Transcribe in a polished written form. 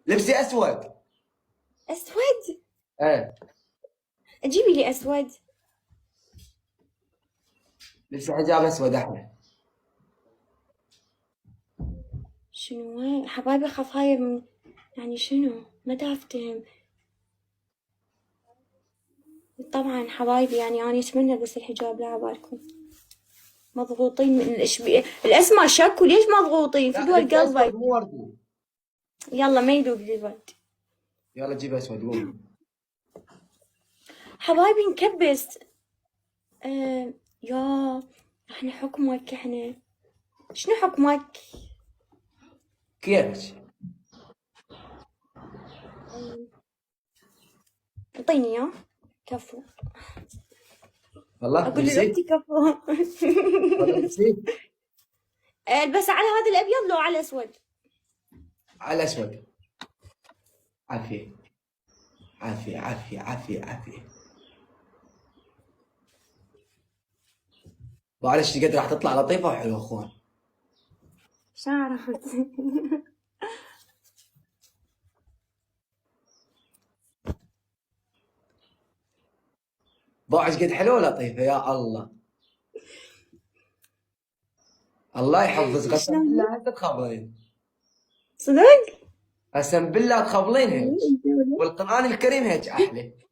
لبسي اسود. اسود؟ ايه. جيبي لي اسود. لبسي حجاب اسود احلى. شنو هاي حبايبي؟ خاف هاي يعني شنو؟ ما دا افتهم. طبعا حبايبي يعني انا اتمنى بس الحجاب، لا عبالكم مضغوطين من الاسمر شكو، ليش مضغوطين؟ لا فدوا لبسي اسود قلبك. مو وردي. يلا ما يذوب لي الورد. يلا جيب اسود قومي. حبايبي نكبس. يا احنا حكمك احنا. شنو حكمك؟ كيفك؟ اعطيني اياه. كفو. والله اقول لبسي. لاختي كفو. والله لبسي. البس على هذا الابيض لو على الاسود؟ على الاسود. عافيه عافيه عافيه عافيه عافيه. معلش قد راح تطلع لطيفه وحلوه اخوان. شو عرفت؟ ضاعش قد حلوه ولطيفه يا الله. الله يحفظك قسم شلون؟ بالله هسه تخبلين. صدق؟ قسم بالله تخبلين هيك. والقرآن الكريم هيك احلى.